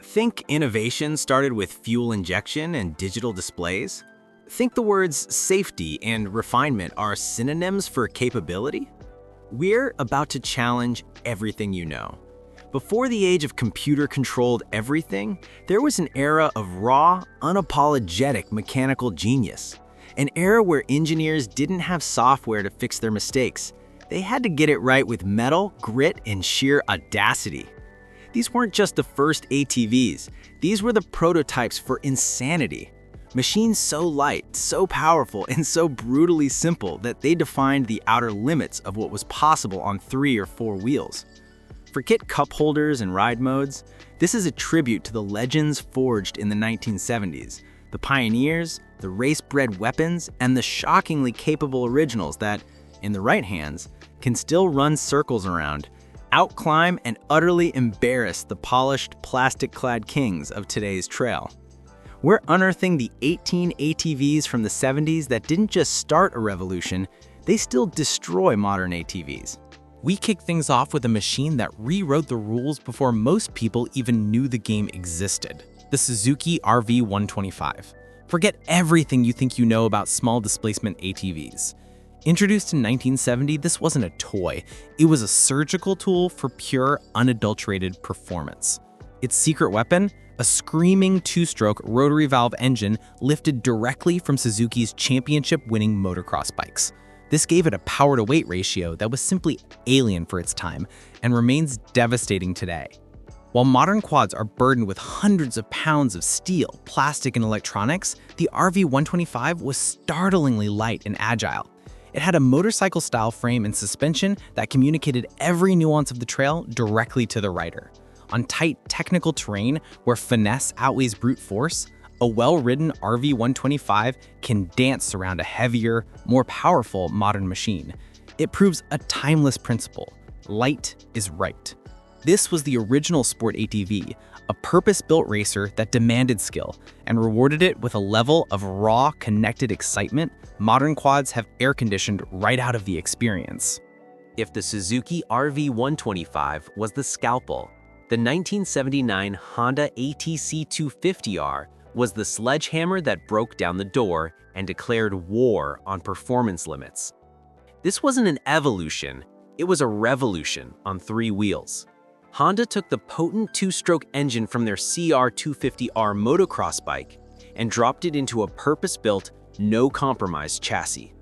Think innovation started with fuel injection and digital displays? Think the words safety and refinement are synonyms for capability? We're about to challenge everything you know. Before the age of computer-controlled everything, there was an era of raw, unapologetic mechanical genius. An era where engineers didn't have software to fix their mistakes. They had to get it right with metal, grit, and sheer audacity. These weren't just the first ATVs, these were the prototypes for insanity. Machines so light, so powerful, and so brutally simple that they defined the outer limits of what was possible on 3 or 4 wheels. Forget cup holders and ride modes, this is a tribute to the legends forged in the 1970s, the pioneers, the race-bred weapons, and the shockingly capable originals that, in the right hands, can still run circles around, outclimb, and utterly embarrass the polished, plastic-clad kings of today's trail. We're unearthing the 18 ATVs from the 70s that didn't just start a revolution, they still destroy modern ATVs. We kick things off with a machine that rewrote the rules before most people even knew the game existed, the Suzuki RV125. Forget everything you think you know about small displacement ATVs. Introduced in 1970, this wasn't a toy. It was a surgical tool for pure, unadulterated performance. Its secret weapon? A screaming 2-stroke rotary valve engine lifted directly from Suzuki's championship-winning motocross bikes. This gave it a power-to-weight ratio that was simply alien for its time and remains devastating today. While modern quads are burdened with hundreds of pounds of steel, plastic, and electronics, the RV125 was startlingly light and agile. It had a motorcycle-style frame and suspension that communicated every nuance of the trail directly to the rider. On tight, technical terrain where finesse outweighs brute force, a well-ridden RV125 can dance around a heavier, more powerful modern machine. It proves a timeless principle: light is right. This was the original sport ATV, a purpose-built racer that demanded skill and rewarded it with a level of raw, connected excitement modern quads have air-conditioned right out of the experience. If the Suzuki RV125 was the scalpel, the 1979 Honda ATC250R was the sledgehammer that broke down the door and declared war on performance limits. This wasn't an evolution, it was a revolution on 3 wheels. Honda took the potent 2-stroke engine from their CR250R motocross bike and dropped it into a purpose-built, no-compromise chassis.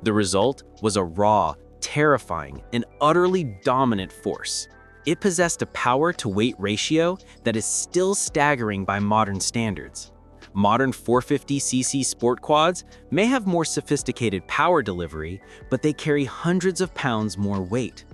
The result was a raw, terrifying, and utterly dominant force. It possessed a power-to-weight ratio that is still staggering by modern standards. Modern 450cc sport quads may have more sophisticated power delivery, but they carry hundreds of pounds more weight.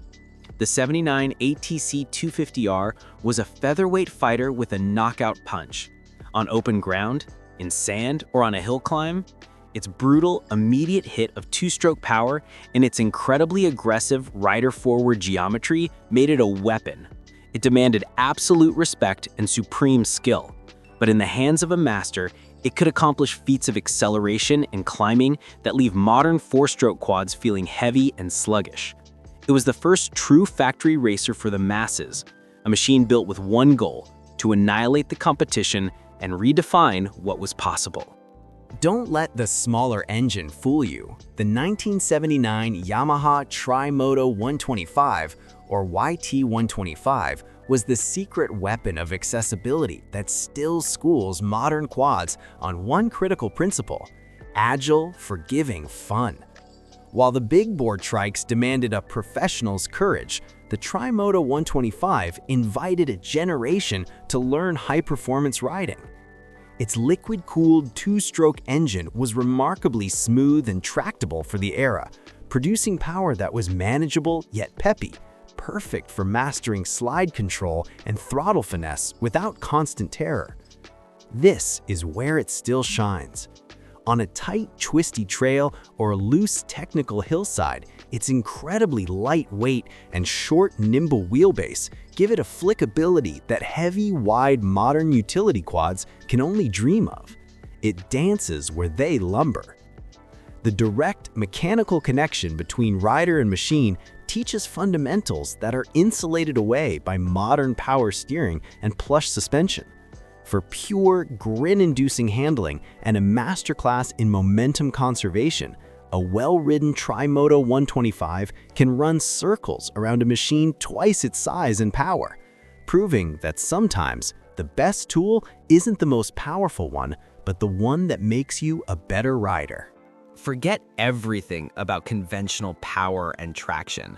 The 79 ATC250R was a featherweight fighter with a knockout punch. On open ground, in sand, or on a hill climb, its brutal, immediate hit of 2-stroke power and its incredibly aggressive rider-forward geometry made it a weapon. It demanded absolute respect and supreme skill, but in the hands of a master, it could accomplish feats of acceleration and climbing that leave modern 4-stroke quads feeling heavy and sluggish. It was the first true factory racer for the masses, a machine built with one goal: to annihilate the competition and redefine what was possible. Don't let the smaller engine fool you. The 1979 Yamaha Tri-Moto 125, or YT-125, was the secret weapon of accessibility that still schools modern quads on one critical principle: agile, forgiving fun. While the big bore trikes demanded a professional's courage, the Tri-Moto 125 invited a generation to learn high-performance riding. Its liquid-cooled 2-stroke engine was remarkably smooth and tractable for the era, producing power that was manageable yet peppy, perfect for mastering slide control and throttle finesse without constant terror. This is where it still shines. On a tight, twisty trail or a loose, technical hillside, its incredibly lightweight and short, nimble wheelbase give it a flickability that heavy, wide, modern utility quads can only dream of. It dances where they lumber. The direct, mechanical connection between rider and machine teaches fundamentals that are insulated away by modern power steering and plush suspension. For pure, grin-inducing handling and a masterclass in momentum conservation, a well-ridden Tri-Moto 125 can run circles around a machine twice its size and power, proving that sometimes the best tool isn't the most powerful one, but the one that makes you a better rider. Forget everything about conventional power and traction.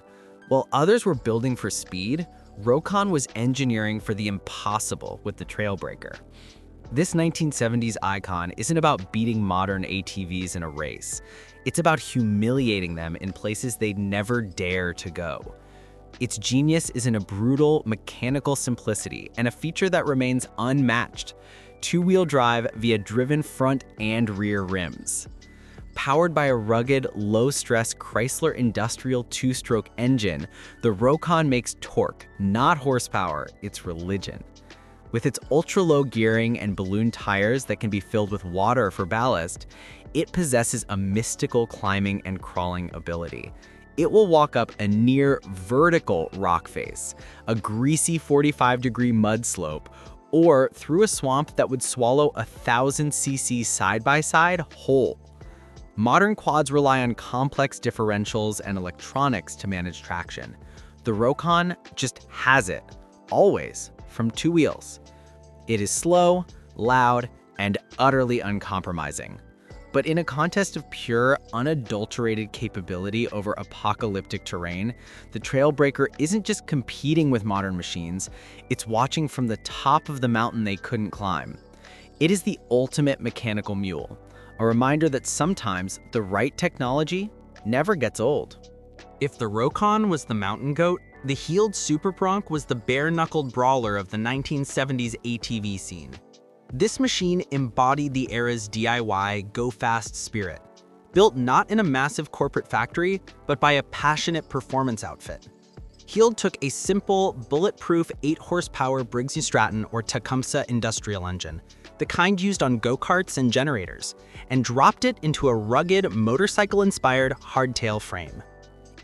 While others were building for speed, Rokon was engineering for the impossible with the Trailbreaker. This 1970s icon isn't about beating modern ATVs in a race. It's about humiliating them in places they'd never dare to go. Its genius is in a brutal, mechanical simplicity and a feature that remains unmatched: two-wheel drive via driven front and rear rims. Powered by a rugged, low-stress Chrysler Industrial two-stroke engine, the Rokon makes torque, not horsepower, its religion. With its ultra-low gearing and balloon tires that can be filled with water for ballast, it possesses a mystical climbing and crawling ability. It will walk up a near vertical rock face, a greasy 45-degree mud slope, or through a swamp that would swallow a 1000cc side-by-side whole. Modern quads rely on complex differentials and electronics to manage traction. The Rokon just has it, always, from two wheels. It is slow, loud, and utterly uncompromising. But in a contest of pure, unadulterated capability over apocalyptic terrain, the Trailbreaker isn't just competing with modern machines, it's watching from the top of the mountain they couldn't climb. It is the ultimate mechanical mule, a reminder that sometimes the right technology never gets old. If the Rokon was the mountain goat, the heeled Super Bronc was the bare-knuckled brawler of the 1970s ATV scene. This machine embodied the era's DIY, go-fast spirit, built not in a massive corporate factory, but by a passionate performance outfit. Heeled took a simple, bulletproof 8-horsepower Briggs & Stratton or Tecumseh industrial engine, the kind used on go-karts and generators, and dropped it into a rugged, motorcycle-inspired hardtail frame.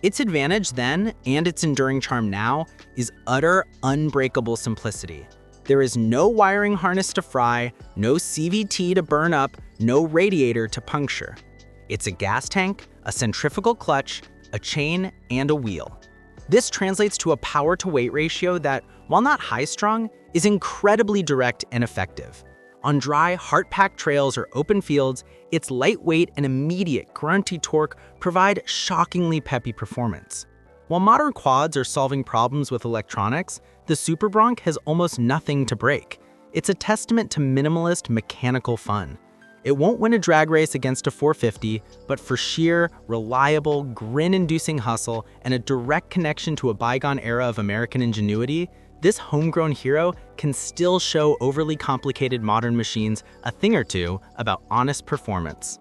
Its advantage then, and its enduring charm now, is utter, unbreakable simplicity. There is no wiring harness to fry, no CVT to burn up, no radiator to puncture. It's a gas tank, a centrifugal clutch, a chain, and a wheel. This translates to a power-to-weight ratio that, while not high-strung, is incredibly direct and effective. On dry, heart-packed trails or open fields, its lightweight and immediate grunty torque provide shockingly peppy performance. While modern quads are solving problems with electronics, the Super Bronc has almost nothing to break. It's a testament to minimalist mechanical fun. It won't win a drag race against a 450, but for sheer, reliable, grin-inducing hustle and a direct connection to a bygone era of American ingenuity, this homegrown hero can still show overly complicated modern machines a thing or two about honest performance.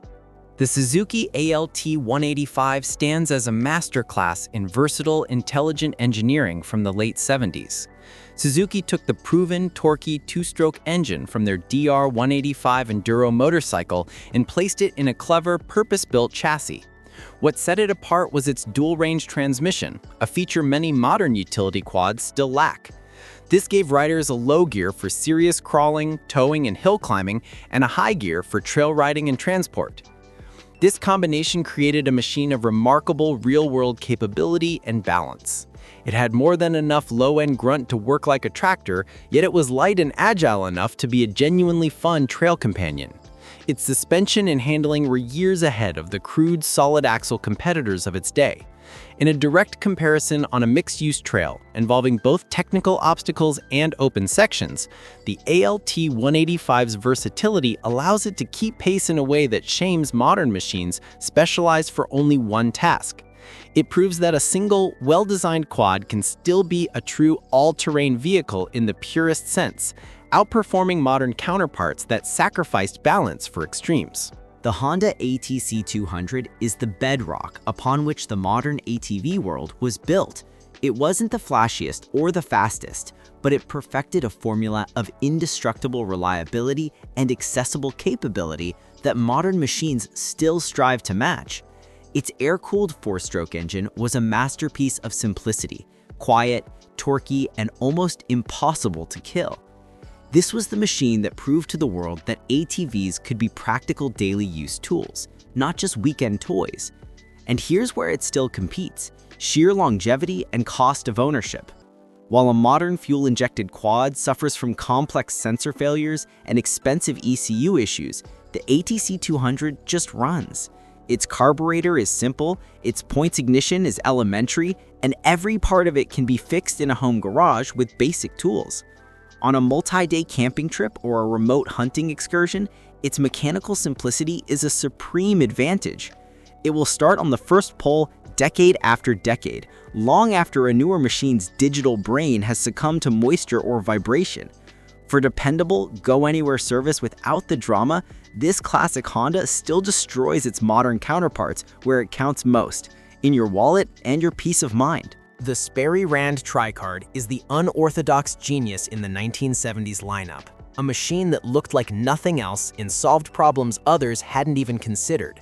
The Suzuki ALT-185 stands as a masterclass in versatile, intelligent engineering from the late 70s. Suzuki took the proven, torquey two-stroke engine from their DR-185 Enduro motorcycle and placed it in a clever, purpose-built chassis. What set it apart was its dual-range transmission, a feature many modern utility quads still lack. This gave riders a low gear for serious crawling, towing, and hill climbing, and a high gear for trail riding and transport. This combination created a machine of remarkable real-world capability and balance. It had more than enough low-end grunt to work like a tractor, yet it was light and agile enough to be a genuinely fun trail companion. Its suspension and handling were years ahead of the crude, solid-axle competitors of its day. In a direct comparison on a mixed-use trail, involving both technical obstacles and open sections, the ALT-185's versatility allows it to keep pace in a way that shames modern machines specialized for only one task. It proves that a single, well-designed quad can still be a true all-terrain vehicle in the purest sense, outperforming modern counterparts that sacrificed balance for extremes. The Honda ATC200 is the bedrock upon which the modern ATV world was built. It wasn't the flashiest or the fastest, but it perfected a formula of indestructible reliability and accessible capability that modern machines still strive to match. Its air-cooled 4-stroke engine was a masterpiece of simplicity, quiet, torquey, and almost impossible to kill. This was the machine that proved to the world that ATVs could be practical daily use tools, not just weekend toys. And here's where it still competes: sheer longevity and cost of ownership. While a modern fuel-injected quad suffers from complex sensor failures and expensive ECU issues, the ATC200 just runs. Its carburetor is simple, its points ignition is elementary, and every part of it can be fixed in a home garage with basic tools. On a multi-day camping trip or a remote hunting excursion, its mechanical simplicity is a supreme advantage. It will start on the first pole decade after decade, long after a newer machine's digital brain has succumbed to moisture or vibration. For dependable, go-anywhere service without the drama, this classic Honda still destroys its modern counterparts where it counts most: in your wallet and your peace of mind. The Sperry Rand Tricard is the unorthodox genius in the 1970s lineup, a machine that looked like nothing else and solved problems others hadn't even considered.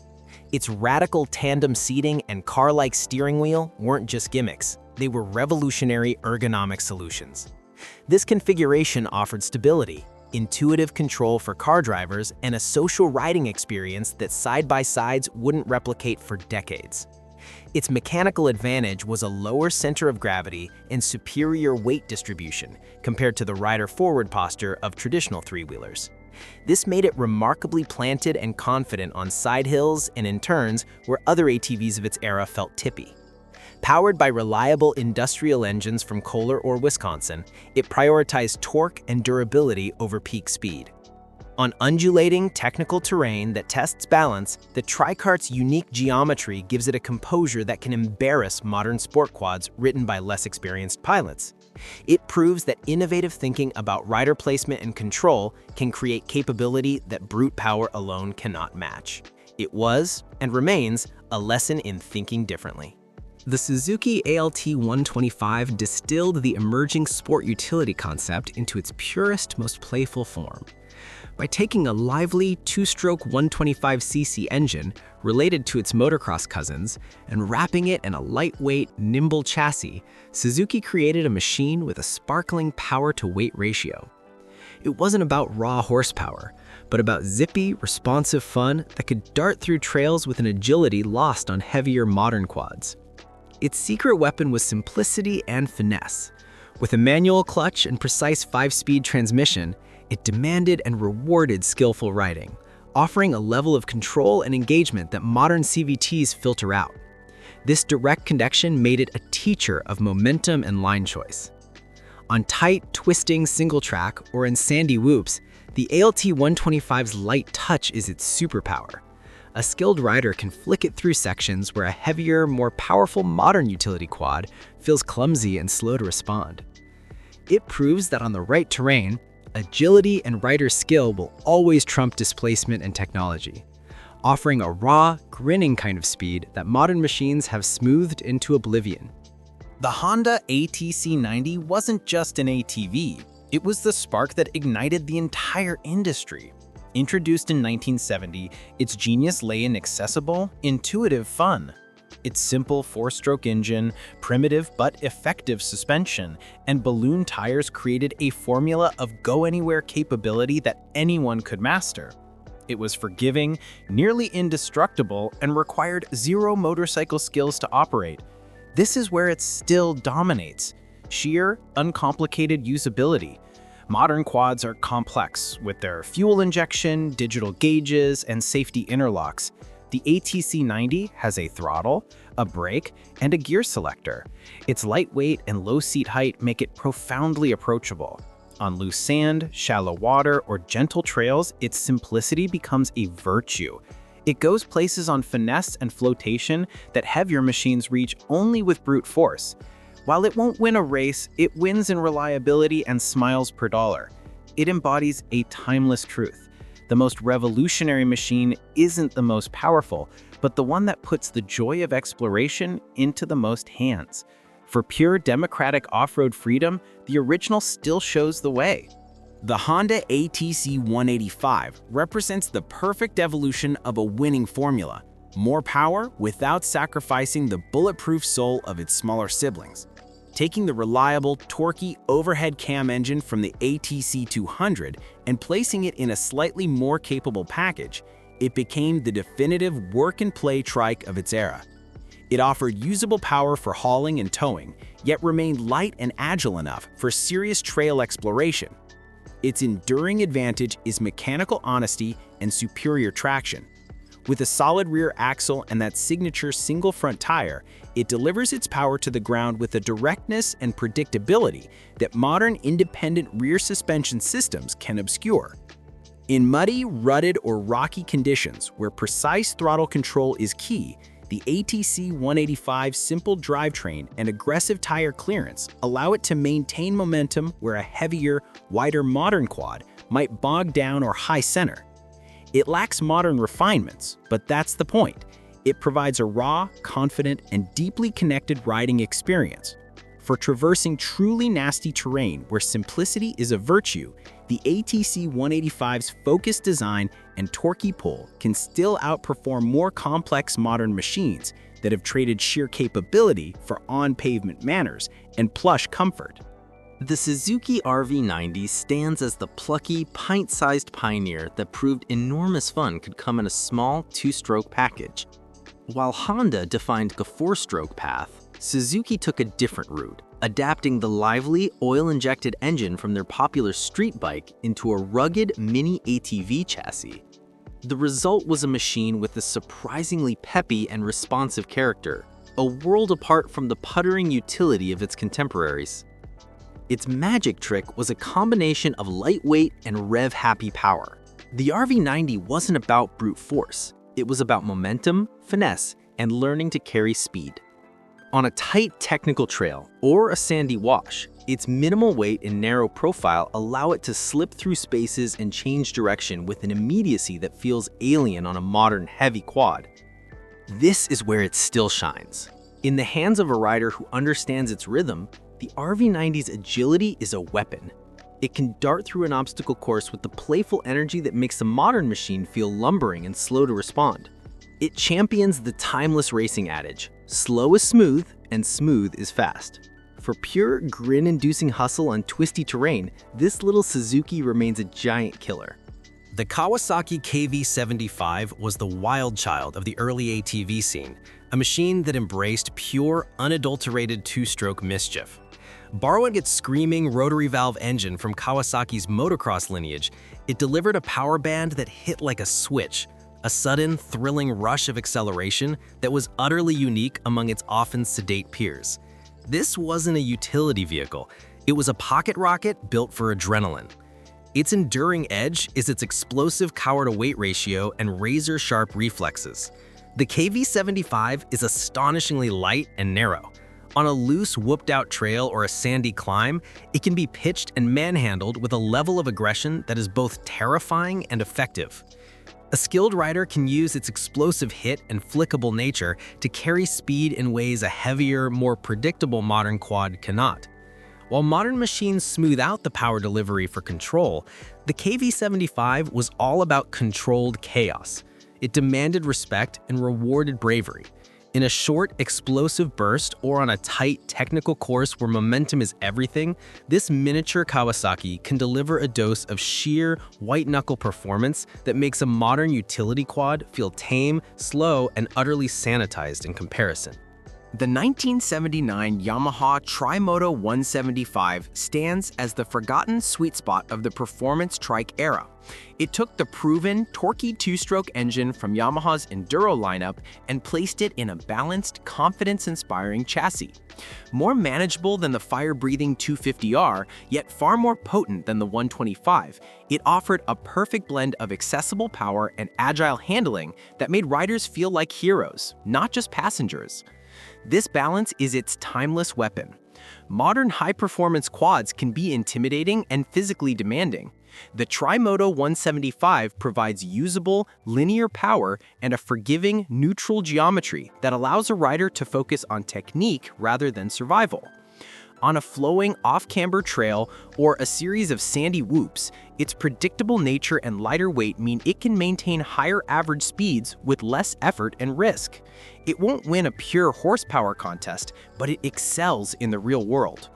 Its radical tandem seating and car-like steering wheel weren't just gimmicks, they were revolutionary ergonomic solutions. This configuration offered stability, intuitive control for car drivers, and a social riding experience that side-by-sides wouldn't replicate for decades. Its mechanical advantage was a lower center of gravity and superior weight distribution compared to the rider-forward posture of traditional three-wheelers. This made it remarkably planted and confident on side hills and in turns where other ATVs of its era felt tippy. Powered by reliable industrial engines from Kohler or Wisconsin, it prioritized torque and durability over peak speed. On undulating, technical terrain that tests balance, the Tricart's unique geometry gives it a composure that can embarrass modern sport quads written by less experienced pilots. It proves that innovative thinking about rider placement and control can create capability that brute power alone cannot match. It was, and remains, a lesson in thinking differently. The Suzuki ALT-125 distilled the emerging sport utility concept into its purest, most playful form. By taking a lively two-stroke 125cc engine related to its motocross cousins and wrapping it in a lightweight, nimble chassis, Suzuki created a machine with a sparkling power-to-weight ratio. It wasn't about raw horsepower, but about zippy, responsive fun that could dart through trails with an agility lost on heavier modern quads. Its secret weapon was simplicity and finesse. With a manual clutch and precise 5-speed transmission, it demanded and rewarded skillful riding, offering a level of control and engagement that modern CVTs filter out. This direct connection made it a teacher of momentum and line choice. On tight, twisting single track or in sandy whoops, the ALT-125's light touch is its superpower. A skilled rider can flick it through sections where a heavier, more powerful modern utility quad feels clumsy and slow to respond. It proves that on the right terrain, agility and rider skill will always trump displacement and technology, offering a raw, grinning kind of speed that modern machines have smoothed into oblivion. The Honda ATC90 wasn't just an ATV, it was the spark that ignited the entire industry. Introduced in 1970, its genius lay in accessible, intuitive fun. Its simple 4-stroke engine, primitive but effective suspension, and balloon tires created a formula of go-anywhere capability that anyone could master. It was forgiving, nearly indestructible, and required zero motorcycle skills to operate. This is where it still dominates: sheer, uncomplicated usability. Modern quads are complex, with their fuel injection, digital gauges, and safety interlocks. The ATC90 has a throttle, a brake, and a gear selector. Its lightweight and low seat height make it profoundly approachable. On loose sand, shallow water, or gentle trails, its simplicity becomes a virtue. It goes places on finesse and flotation that heavier machines reach only with brute force. While it won't win a race, it wins in reliability and smiles per dollar. It embodies a timeless truth. The most revolutionary machine isn't the most powerful, but the one that puts the joy of exploration into the most hands. For pure democratic off-road freedom, the original still shows the way. The Honda ATC-185 represents the perfect evolution of a winning formula: more power without sacrificing the bulletproof soul of its smaller siblings. Taking the reliable, torquey overhead cam engine from the ATC200 and placing it in a slightly more capable package, it became the definitive work-and-play trike of its era. It offered usable power for hauling and towing, yet remained light and agile enough for serious trail exploration. Its enduring advantage is mechanical honesty and superior traction. With a solid rear axle and that signature single front tire, it delivers its power to the ground with a directness and predictability that modern independent rear suspension systems can obscure. In muddy, rutted, or rocky conditions where precise throttle control is key, the ATC-185 simple drivetrain and aggressive tire clearance allow it to maintain momentum where a heavier, wider modern quad might bog down or high center. It lacks modern refinements, but that's the point. It provides a raw, confident, and deeply connected riding experience. For traversing truly nasty terrain where simplicity is a virtue, the ATC-185's focused design and torquey pull can still outperform more complex modern machines that have traded sheer capability for on-pavement manners and plush comfort. The Suzuki RV90 stands as the plucky, pint-sized pioneer that proved enormous fun could come in a small two-stroke package. While Honda defined the four-stroke path, Suzuki took a different route, adapting the lively, oil-injected engine from their popular street bike into a rugged mini ATV chassis. The result was a machine with a surprisingly peppy and responsive character, a world apart from the puttering utility of its contemporaries. Its magic trick was a combination of lightweight and rev-happy power. The RV90 wasn't about brute force. It was about momentum, finesse, and learning to carry speed. On a tight technical trail or a sandy wash, its minimal weight and narrow profile allow it to slip through spaces and change direction with an immediacy that feels alien on a modern heavy quad. This is where it still shines. In the hands of a rider who understands its rhythm, the RV90's agility is a weapon. It can dart through an obstacle course with the playful energy that makes a modern machine feel lumbering and slow to respond. It champions the timeless racing adage, slow is smooth and smooth is fast. For pure, grin-inducing hustle on twisty terrain, this little Suzuki remains a giant killer. The Kawasaki KV75 was the wild child of the early ATV scene, a machine that embraced pure, unadulterated two-stroke mischief. Borrowing its screaming rotary valve engine from Kawasaki's motocross lineage, it delivered a power band that hit like a switch, a sudden, thrilling rush of acceleration that was utterly unique among its often sedate peers. This wasn't a utility vehicle, it was a pocket rocket built for adrenaline. Its enduring edge is its explosive power-to-weight ratio and razor-sharp reflexes. The KV75 is astonishingly light and narrow. On a loose, whooped-out trail or a sandy climb, it can be pitched and manhandled with a level of aggression that is both terrifying and effective. A skilled rider can use its explosive hit and flickable nature to carry speed in ways a heavier, more predictable modern quad cannot. While modern machines smooth out the power delivery for control, the KV75 was all about controlled chaos. It demanded respect and rewarded bravery. In a short, explosive burst or on a tight, technical course where momentum is everything, this miniature Kawasaki can deliver a dose of sheer, white-knuckle performance that makes a modern utility quad feel tame, slow, and utterly sanitized in comparison. The 1979 Yamaha Tri-Moto 175 stands as the forgotten sweet spot of the performance trike era. It took the proven, torquey two-stroke engine from Yamaha's Enduro lineup and placed it in a balanced, confidence-inspiring chassis. More manageable than the fire-breathing 250R, yet far more potent than the 125, it offered a perfect blend of accessible power and agile handling that made riders feel like heroes, not just passengers. This balance is its timeless weapon. Modern high-performance quads can be intimidating and physically demanding. The Tri-Moto 175 provides usable, linear power and a forgiving, neutral geometry that allows a rider to focus on technique rather than survival. On a flowing off-camber trail or a series of sandy whoops, its predictable nature and lighter weight mean it can maintain higher average speeds with less effort and risk. It won't win a pure horsepower contest, but it excels in the real world.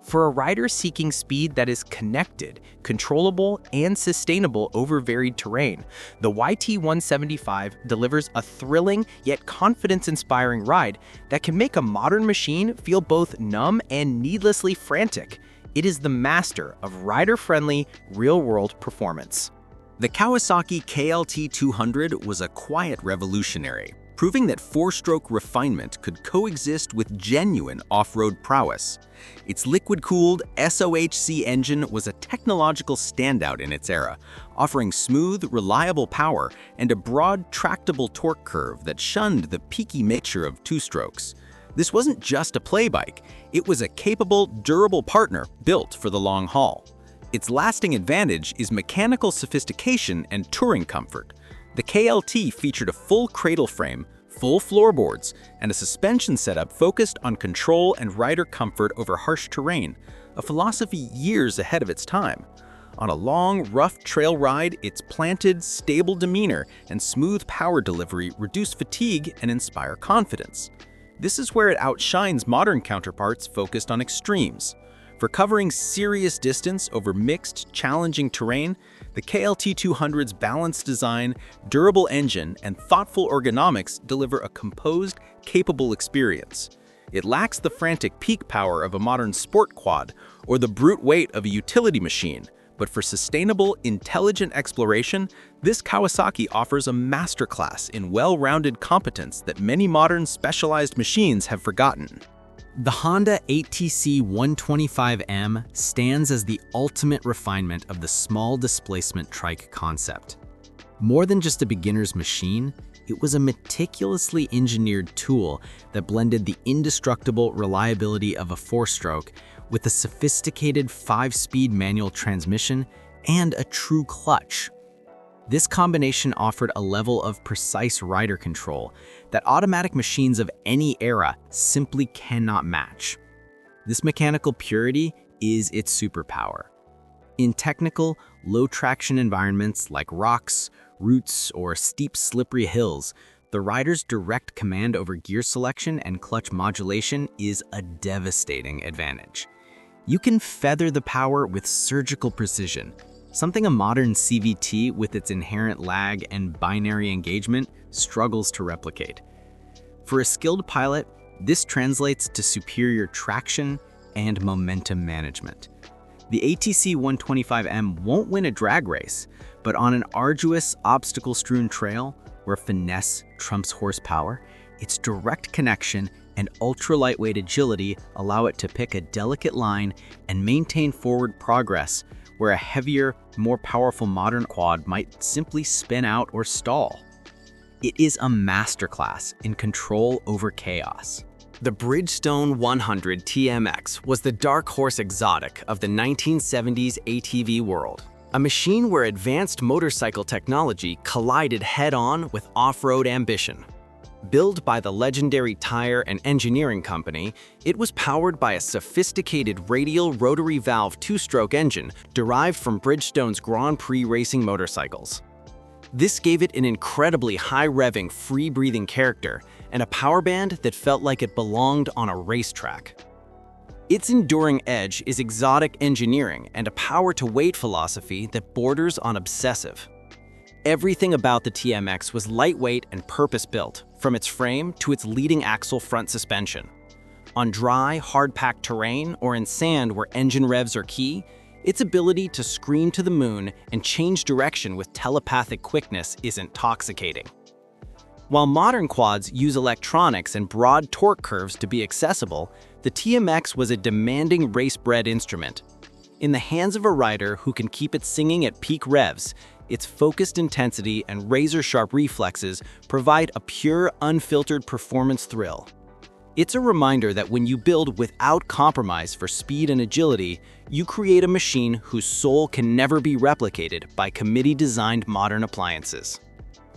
For a rider seeking speed that is connected, controllable, and sustainable over varied terrain, the YT-175 delivers a thrilling yet confidence-inspiring ride that can make a modern machine feel both numb and needlessly frantic. It is the master of rider-friendly, real-world performance. The Kawasaki KLT200 was a quiet revolutionary, proving that four-stroke refinement could coexist with genuine off-road prowess. Its liquid-cooled SOHC engine was a technological standout in its era, offering smooth, reliable power and a broad, tractable torque curve that shunned the peaky nature of two-strokes. This wasn't just a play bike, it was a capable, durable partner built for the long haul. Its lasting advantage is mechanical sophistication and touring comfort. The KLT featured a full cradle frame, full floorboards, and a suspension setup focused on control and rider comfort over harsh terrain, a philosophy years ahead of its time. On a long, rough trail ride, its planted, stable demeanor and smooth power delivery reduce fatigue and inspire confidence. This is where it outshines modern counterparts focused on extremes. For covering serious distance over mixed, challenging terrain, the KLT200's balanced design, durable engine, and thoughtful ergonomics deliver a composed, capable experience. It lacks the frantic peak power of a modern sport quad or the brute weight of a utility machine, but for sustainable, intelligent exploration, this Kawasaki offers a masterclass in well-rounded competence that many modern specialized machines have forgotten. The Honda ATC-125M stands as the ultimate refinement of the small displacement trike concept. More than just a beginner's machine, it was a meticulously engineered tool that blended the indestructible reliability of a four-stroke with a sophisticated 5-speed manual transmission and a true clutch. This combination offered a level of precise rider control that automatic machines of any era simply cannot match. This mechanical purity is its superpower. In technical, low-traction environments like rocks, roots, or steep, slippery hills, the rider's direct command over gear selection and clutch modulation is a devastating advantage. You can feather the power with surgical precision, something a modern CVT with its inherent lag and binary engagement struggles to replicate. For a skilled pilot, this translates to superior traction and momentum management. The ATC-125M won't win a drag race, but on an arduous, obstacle-strewn trail where finesse trumps horsepower, its direct connection and ultra-lightweight agility allow it to pick a delicate line and maintain forward progress where a heavier, more powerful modern quad might simply spin out or stall. It is a masterclass in control over chaos. The Bridgestone 100 TMX was the dark horse exotic of the 1970s ATV world, a machine where advanced motorcycle technology collided head-on with off-road ambition. Built by the legendary tire and engineering company, it was powered by a sophisticated radial rotary valve two-stroke engine derived from Bridgestone's Grand Prix racing motorcycles. This gave it an incredibly high-revving, free-breathing character and a power band that felt like it belonged on a racetrack. Its enduring edge is exotic engineering and a power-to-weight philosophy that borders on obsessive. Everything about the TMX was lightweight and purpose-built, from its frame to its leading axle front suspension. On dry, hard-packed terrain or in sand where engine revs are key, its ability to scream to the moon and change direction with telepathic quickness is intoxicating. While modern quads use electronics and broad torque curves to be accessible, the TMX was a demanding race-bred instrument. In the hands of a rider who can keep it singing at peak revs, its focused intensity and razor-sharp reflexes provide a pure, unfiltered performance thrill. It's a reminder that when you build without compromise for speed and agility, you create a machine whose soul can never be replicated by committee-designed modern appliances.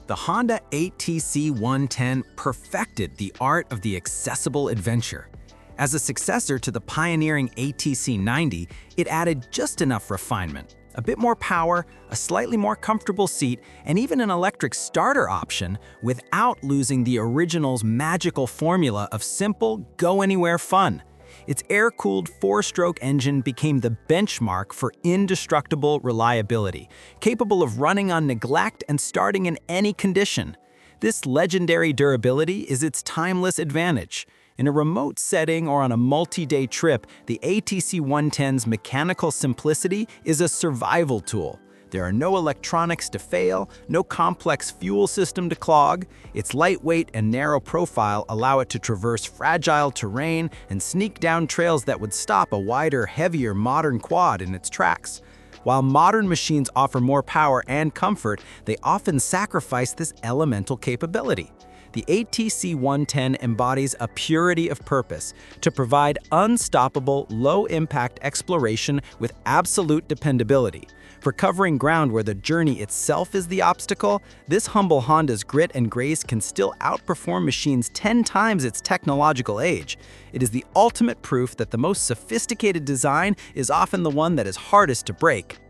The Honda ATC-110 perfected the art of the accessible adventure. As a successor to the pioneering ATC90, it added just enough refinement. A bit more power, a slightly more comfortable seat, and even an electric starter option without losing the original's magical formula of simple, go-anywhere fun. Its air-cooled 4-stroke engine became the benchmark for indestructible reliability, capable of running on neglect and starting in any condition. This legendary durability is its timeless advantage. In a remote setting or on a multi-day trip, the ATC 110's mechanical simplicity is a survival tool. There are no electronics to fail, no complex fuel system to clog. Its lightweight and narrow profile allow it to traverse fragile terrain and sneak down trails that would stop a wider, heavier modern quad in its tracks. While modern machines offer more power and comfort, they often sacrifice this elemental capability. The ATC 110 embodies a purity of purpose to provide unstoppable, low-impact exploration with absolute dependability. For covering ground where the journey itself is the obstacle, this humble Honda's grit and grace can still outperform machines 10 times its technological age. It is the ultimate proof that the most sophisticated design is often the one that is hardest to break.